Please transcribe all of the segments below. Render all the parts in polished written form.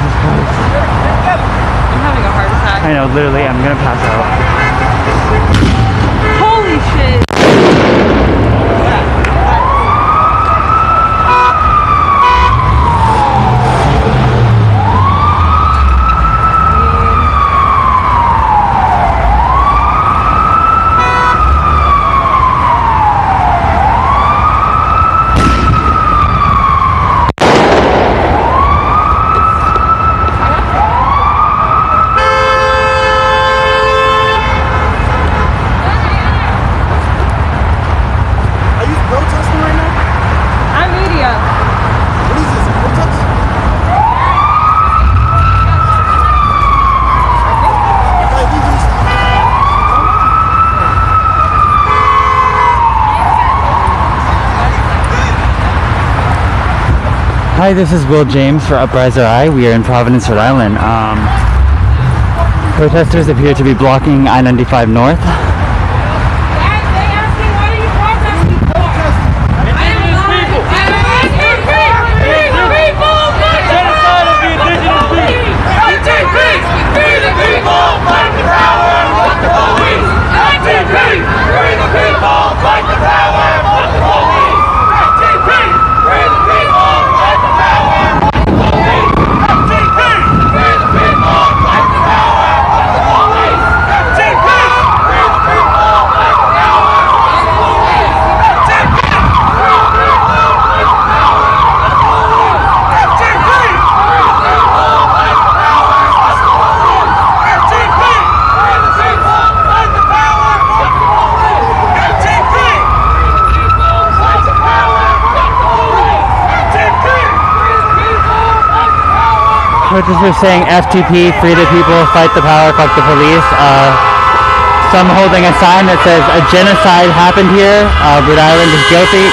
Jesus Christ. I'm having a heart attack. I know, literally, I'm gonna pass out. Holy shit! Hi, this is Will James for Upriser I. We are in Providence, Rhode Island. Protesters appear to be blocking I-95 North. Protesters saying FTP, free the people, fight the power, fuck the police. Some holding a sign that says a genocide happened here. Rhode Island is guilty.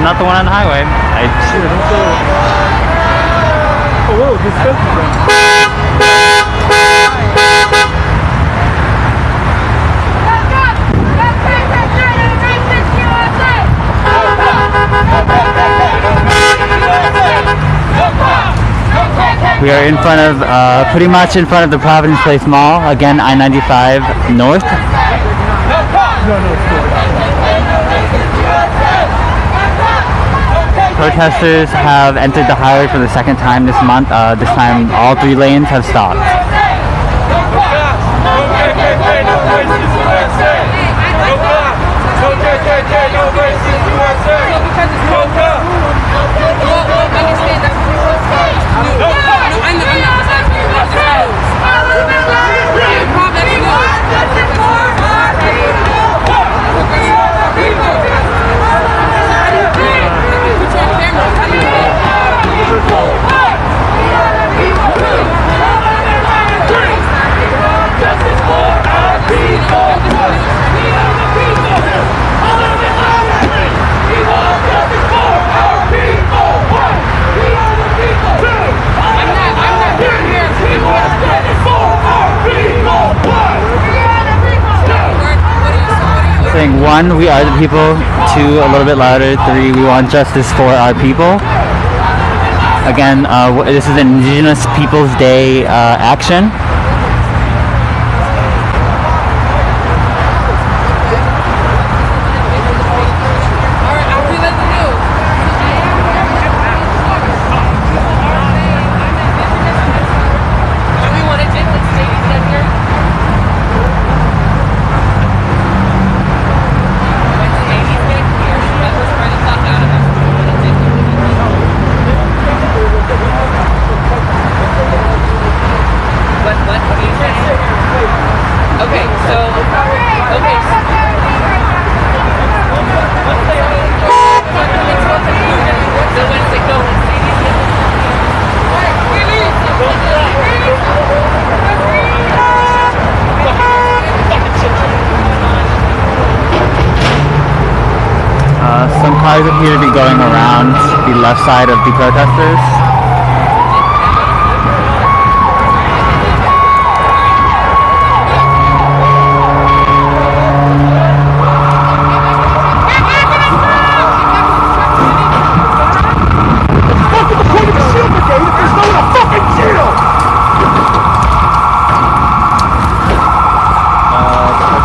Not the one on the highway. Oh, whoa, this fence is We are in front of, pretty much in front of the Providence Place Mall. Again, I-95 North. Protesters have entered the highway for the second time this month. This time, all 3 lanes have stopped. Saying 1, we are the people. 2, a little bit louder. 3, we want justice for our people. Again, this is Indigenous Peoples Day action. highways appear to be going around the left side of the protesters.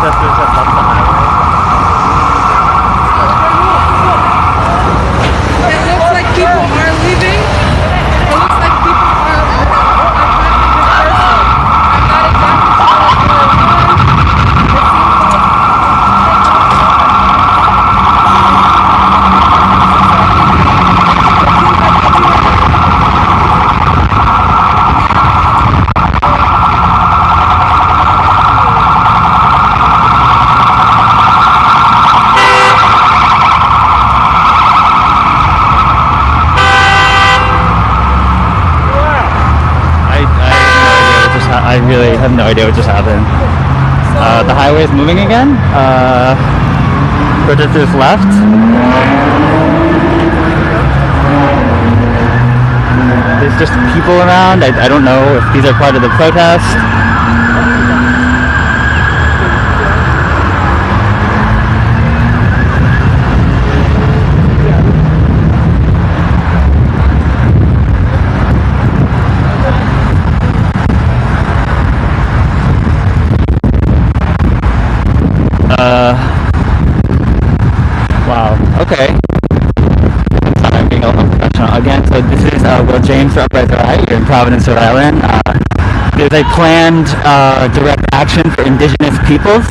Protesters have left the highway. It looks like people are leaving. It looks like people are attacking this person. I'm not exactly sure what's going on. I really have no idea what just happened. The highway is moving again. Protesters left. There's just people around. I don't know if these are part of the protest. Wow. Okay. Sorry, I'm being unprofessional again. So this is Will James for Uprise Right here in Providence, Rhode Island. There's a planned direct action for Indigenous Peoples.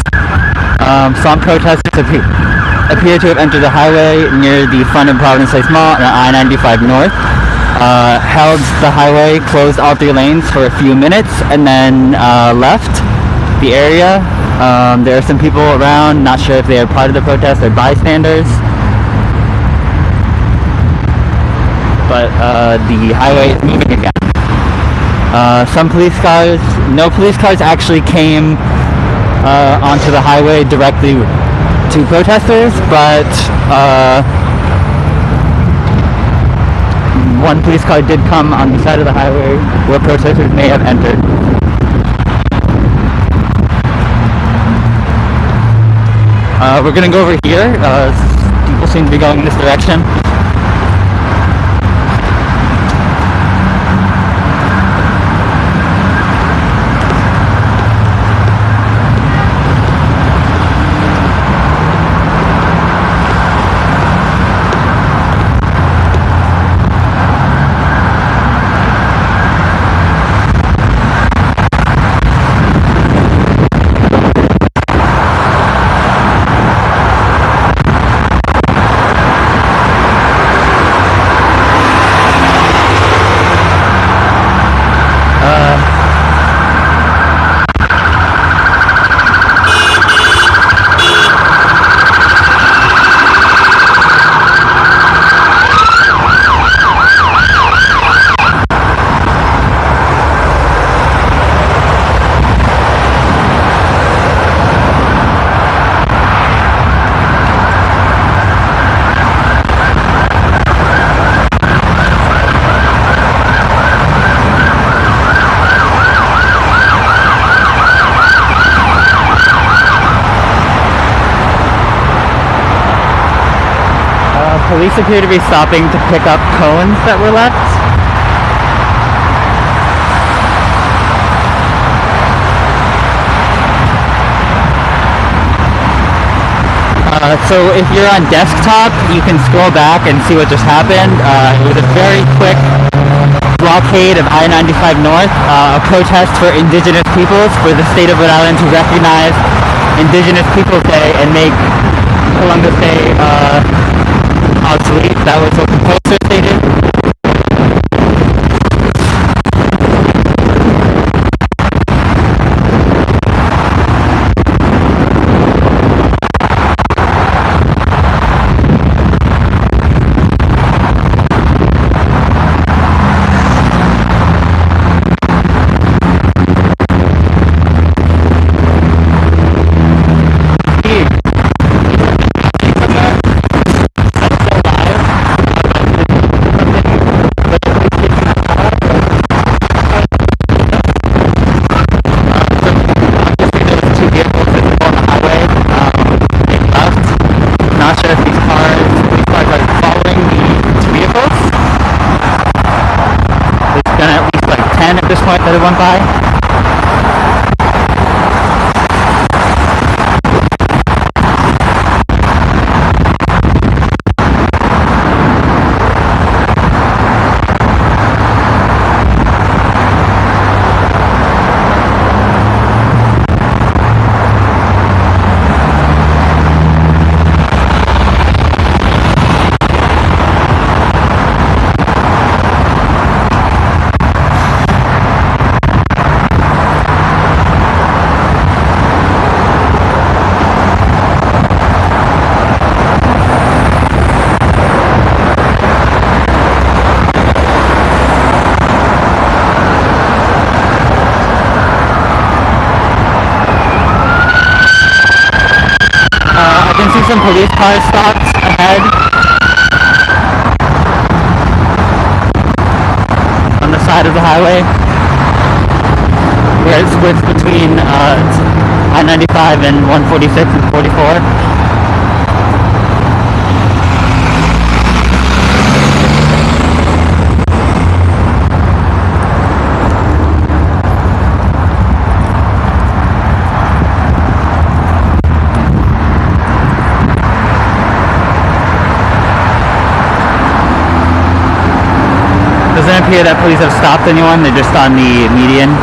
Some protesters appear to have entered the highway near the front of Providence Place Mall and I-95 North. Held the highway, closed all three lanes for a few minutes, and then left the area. There are some people around, not sure if they are part of the protest or bystanders. But the highway is moving again. No police cars actually came onto the highway directly to protesters, but one police car did come on the side of the highway where protesters may have entered. We're gonna go over here. People seem to be going in this direction. Police appear to be stopping to pick up cones that were left. So if you're on desktop, you can scroll back and see what just happened. It was a very quick blockade of I-95 North, a protest for Indigenous Peoples, for the State of Rhode Island to recognize Indigenous Peoples Day and make Columbus Day obsolete. That was what the poster stated. been at least like 10 at this point that have went by. I can see some police cars stopped ahead on the side of the highway where it splits between I-95 and 146 and 44. Doesn't appear that police have stopped anyone, they're just on the median.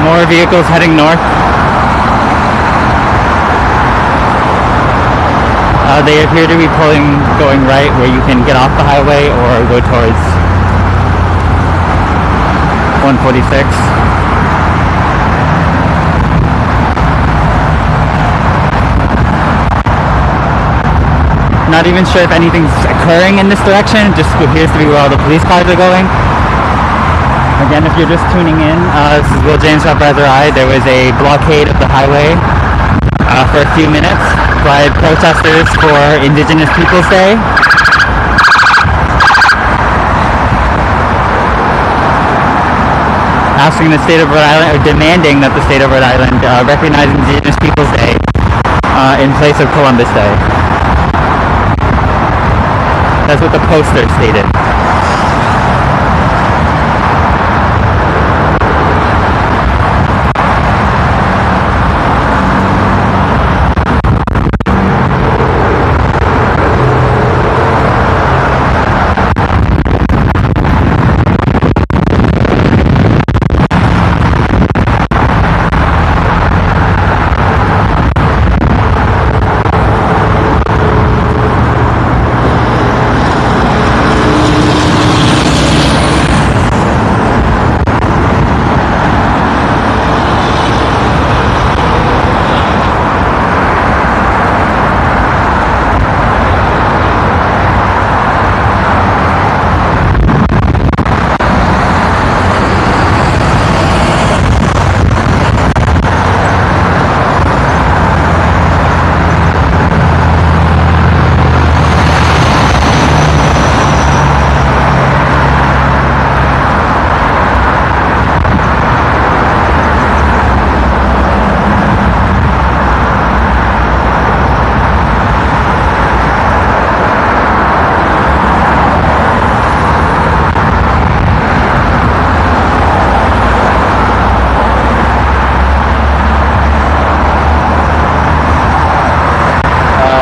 More vehicles heading north. They appear to be going right where you can get off the highway or go towards 146. Not even sure if anything's occurring in this direction, it just appears to be where all the police cars are going. Again, if you're just tuning in, this is Will James Uprising. There was a blockade of the highway for a few minutes by protesters for Indigenous Peoples Day. Asking the state of Rhode Island, or demanding that the state of Rhode Island recognize Indigenous Peoples Day in place of Columbus Day. That's what the poster stated.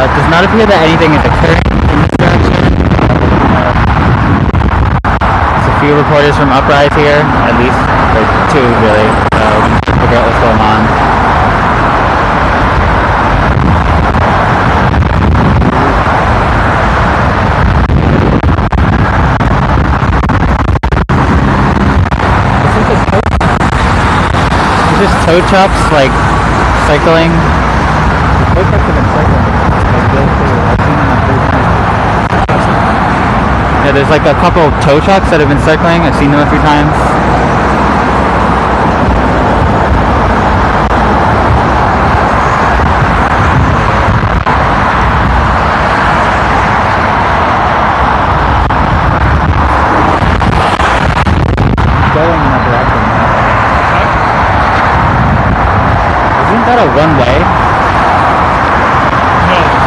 Does not appear that anything is occurring in this direction. There's a few reporters from Uprise here, at least, or two really, to figure out what's going on. This is a there's just tow trucks like circling. The tow trucks have been circling. Like this, I've seen them on 3 times. Yeah, there's like a couple of tow trucks that have been circling. I've seen them a few times. Going in that direction. Isn't that a one-way? No, it's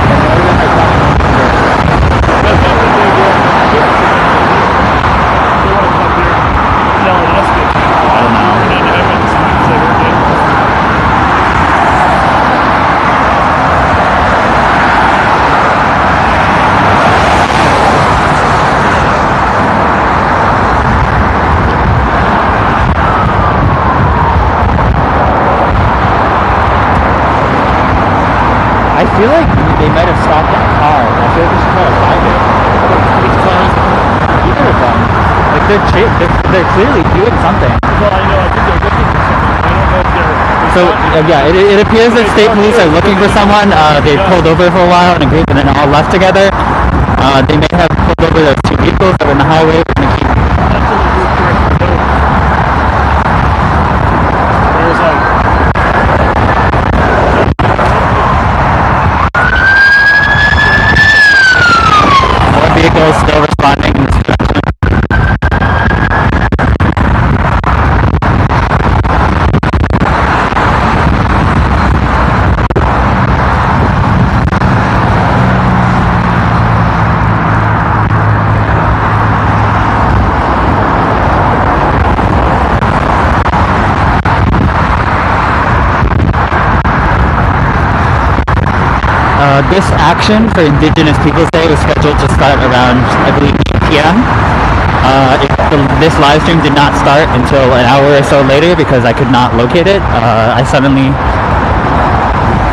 not a one-way. That's not what they do. They want to come up here and yell at us. I don't know. We're not having this thing, so we're good. I feel like they might have stopped that car. I feel like we should try to find it. Which cars? Either of them. Like they're clearly doing something. Well, I know. I think they're looking for something. I don't know if they're So yeah, it appears that state police are looking for someone. They pulled over for a while in a group and then all left together. They may have pulled over those 2 vehicles that were in the highway. We're gonna keep. There's like. More vehicles still responding in this direction. This action for Indigenous Peoples Day was scheduled to start around, I believe, 8 p.m. This live stream did not start until an hour or so later because I could not locate it. I suddenly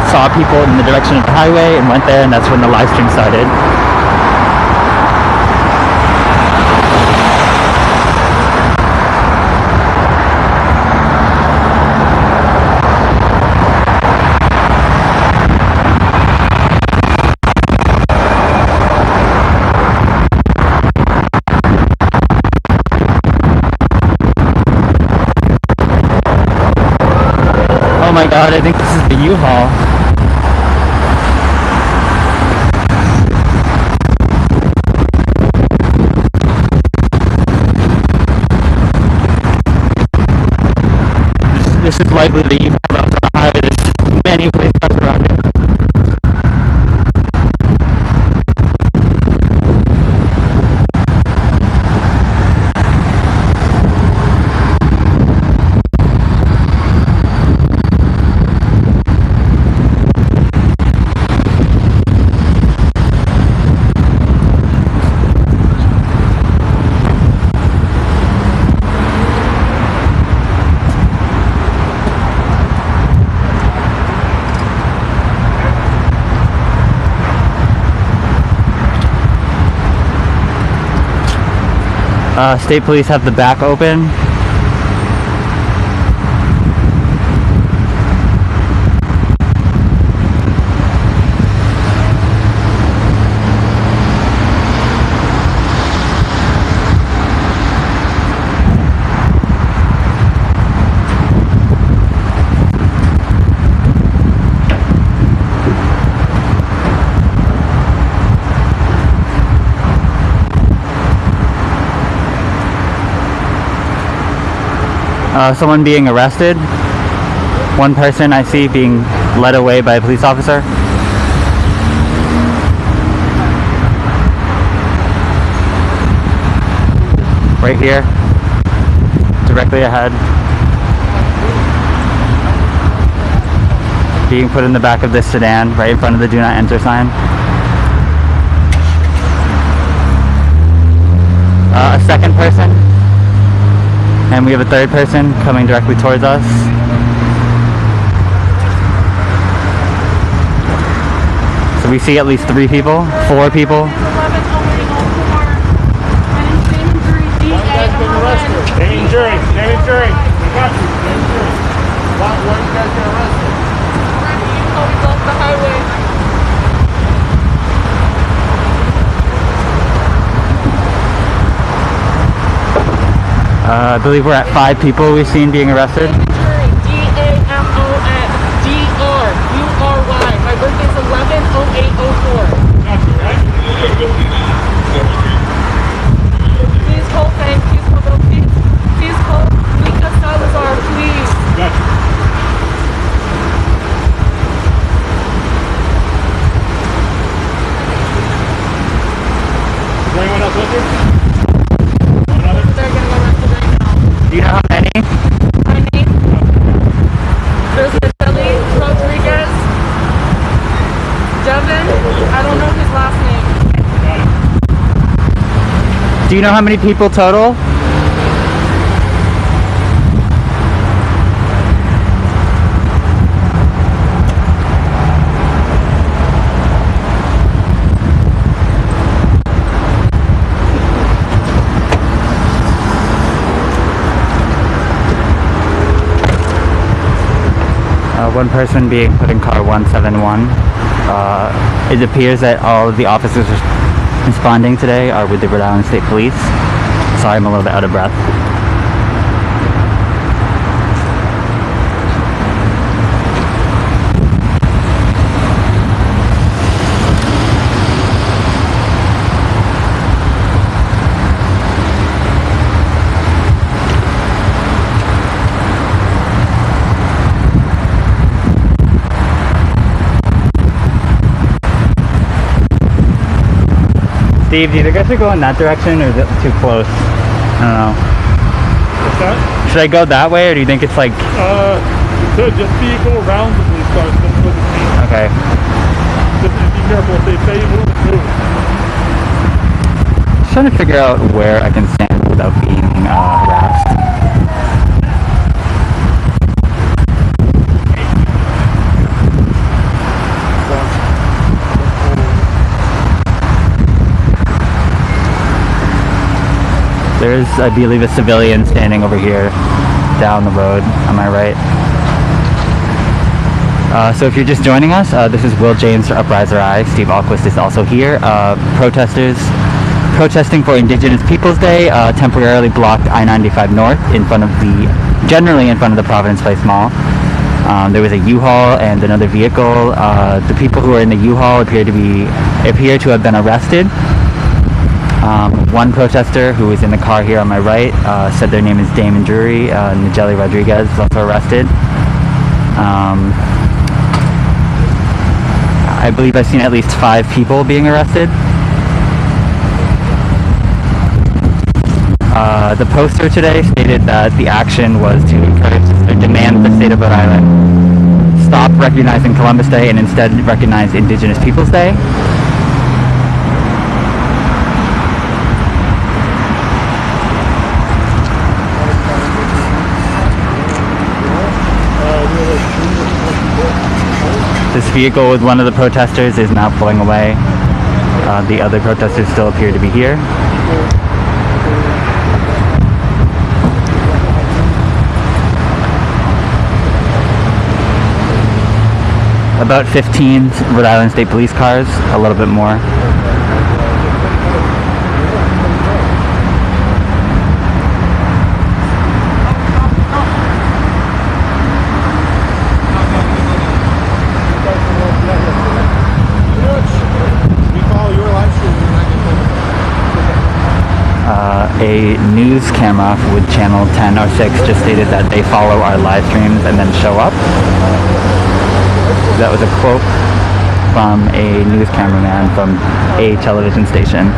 saw people in the direction of the highway and went there, and that's when the live stream started. Oh my god, I think this is the U-Haul. This is likely the U-Haul that's on the highway. There's many police cars around here. State police have the back open. Someone being arrested. One person I see being led away by a police officer. Right here, directly ahead. Being put in the back of this sedan, right in front of the do not enter sign. A second person. And we have a third person coming directly towards us. So we see at least 3 people, 4 people. Name and jury. Name and jury. Why you guys get arrested? Always off the highway. I believe we're at 5 people we've seen being arrested. D-A-M-O-N-D-R-U-R-Y. My birthday's 11/08/04. Please hold, thanks. Please hold up, please. Please hold. Mika Salazar, please. Gotcha. Is there anyone else with you? They're gonna go arrested right now. Do you know how many? My name? There's Natalie Rodriguez. Devin. I don't know his last name. Do you know how many people total? One person being put in car 171. It appears that all of the officers responding today are with the Rhode Island State Police. Sorry, I'm a little bit out of breath. Steve, do you think I should go in that direction, or is it too close? I don't know. What's that? Should I go that way, or do you think it's like... You could just go around the police cars. Don't go to the scene. Okay. Just be careful. If they say move, move. Just trying to figure out where I can stand without being harassed. There's, I believe, a civilian standing over here down the road on my right. So if you're just joining us, this is Will James for Upriser I. Steve Alquist is also here. Protesters protesting for Indigenous Peoples Day temporarily blocked I-95 North generally in front of the Providence Place Mall. There was a U-Haul and another vehicle. The people who are in the U-Haul appear to have been arrested. One protester who was in the car here on my right said their name is Damon Drury. Nigeli Rodriguez was also arrested. I believe I've seen at least 5 people being arrested. The poster today stated that the action was to encourage or demand the State of Rhode Island stop recognizing Columbus Day and instead recognize Indigenous Peoples Day. This vehicle with one of the protesters is now pulling away. The other protesters still appear to be here. About 15 Rhode Island State Police cars, a little bit more. A news camera with channel 10 or 6 just stated that they follow our live streams and then show up. That was a quote from a news cameraman from a television station.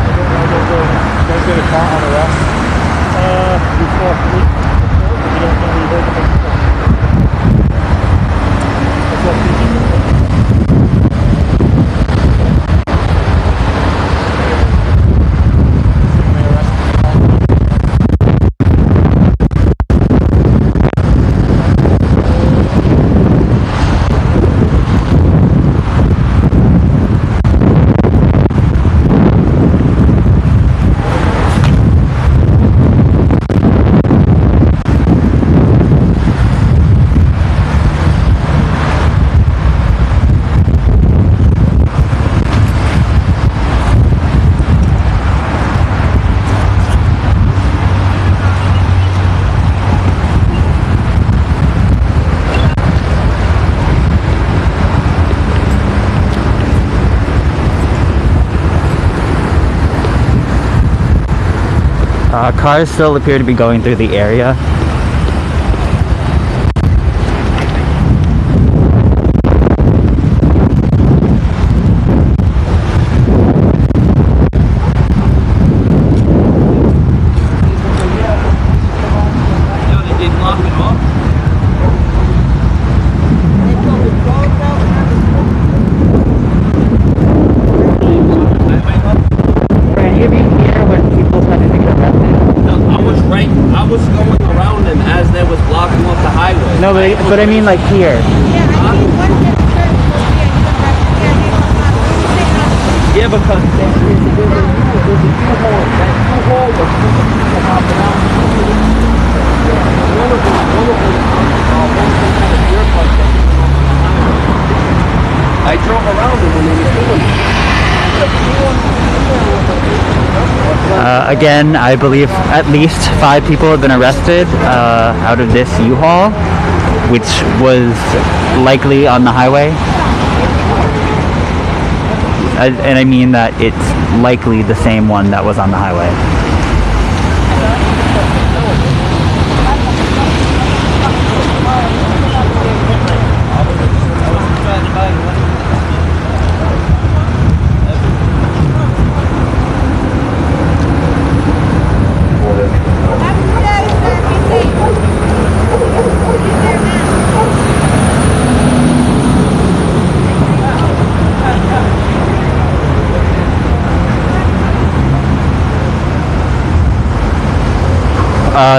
Cars still appear to be going through the area. No, but I mean like here. Yeah, I think one gets turned to be a Yeah, because there's a U-Haul. That U-Haul was supposed to come around. One of them had a beer bus that came on the highway. I drove around it when they were doing it. Again, I believe at least 5 people have been arrested out of this U-Haul, which was likely on the highway. And I mean that it's likely the same one that was on the highway.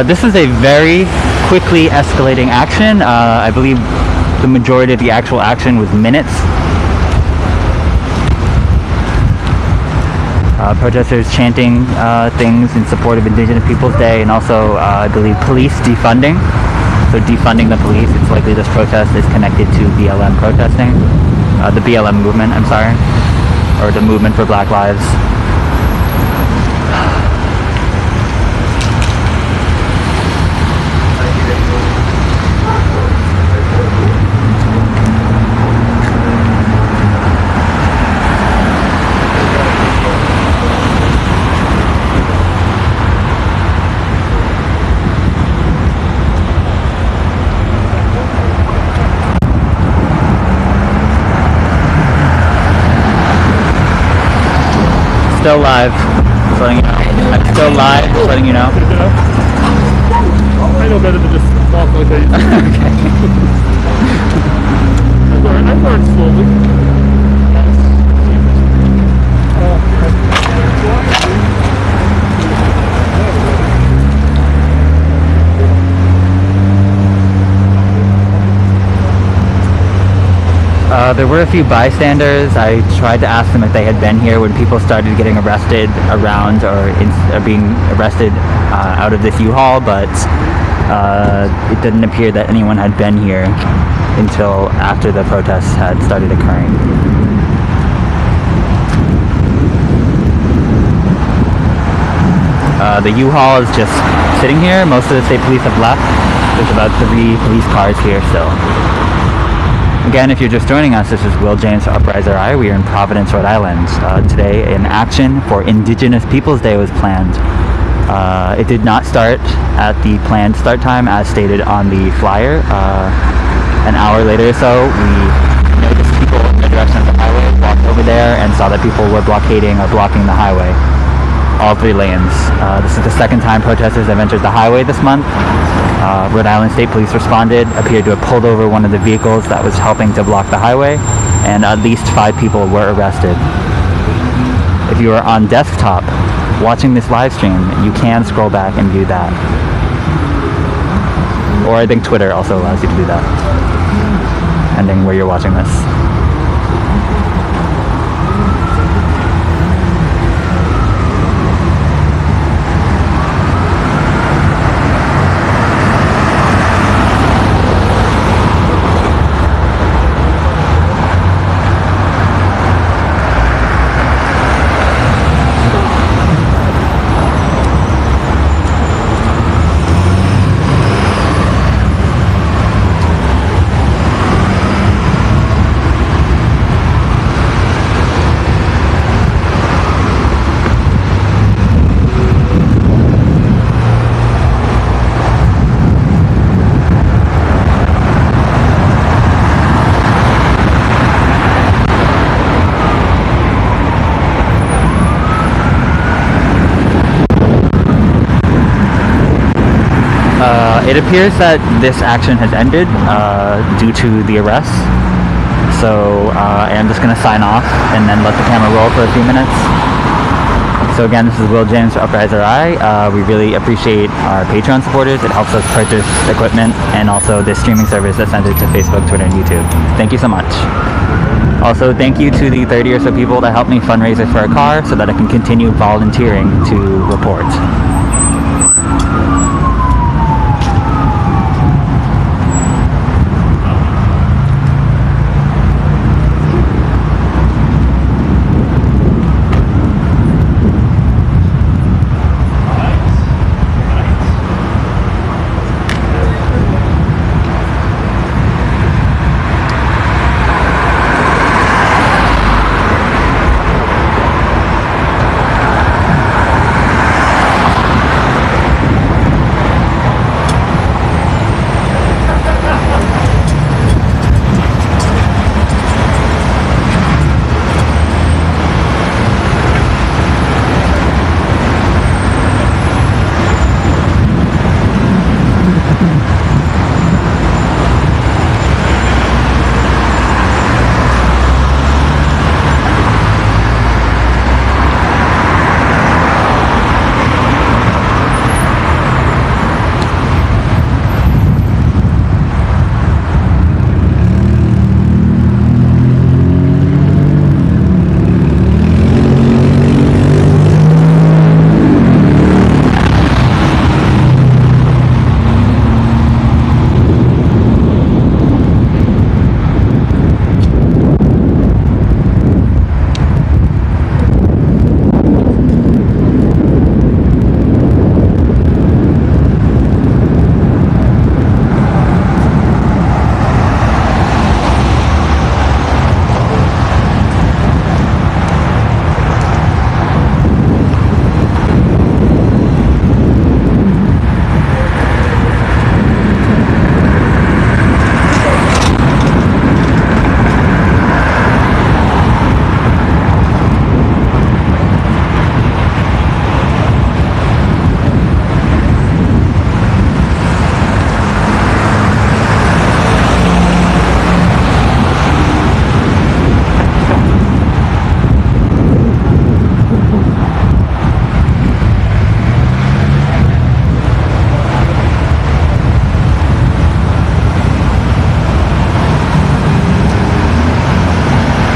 This is a very quickly escalating action. I believe the majority of the actual action was minutes. Protesters chanting things in support of Indigenous Peoples Day, and also I believe police defunding. So defunding the police. It's likely this protest is connected to BLM protesting. The BLM movement, I'm sorry. Or the movement for Black Lives. Still live, just letting you know. I'm still live, just letting you know. I know better than just talk like that. I learned slowly. There were a few bystanders. I tried to ask them if they had been here when people started getting arrested around or being arrested out of this U-Haul, but it didn't appear that anyone had been here until after the protests had started occurring. The U-Haul is just sitting here. Most of the state police have left. There's about 3 police cars here still. Again, if you're just joining us, this is Will James for Uprise RI. We are in Providence, Rhode Island. Today, an action for Indigenous Peoples Day was planned. It did not start at the planned start time as stated on the flyer. An hour later or so, we noticed people in the direction of the highway, walked over there, and saw that people were blockading or blocking the highway. All 3 lanes. This is the second time protesters have entered the highway this month. Rhode Island State Police responded, appeared to have pulled over one of the vehicles that was helping to block the highway, and at least 5 people were arrested. If you are on desktop watching this live stream, you can scroll back and view that. Or I think Twitter also allows you to do that, depending where you're watching this. It appears that this action has ended due to the arrest. So I'm just going to sign off and then let the camera roll for a few minutes. So again, this is Will James for Uprising Eye. We really appreciate our Patreon supporters. It helps us purchase equipment and also this streaming service that sends it to Facebook, Twitter, and YouTube. Thank you so much. Also, thank you to the 30 or so people that helped me fundraise for a car so that I can continue volunteering to report.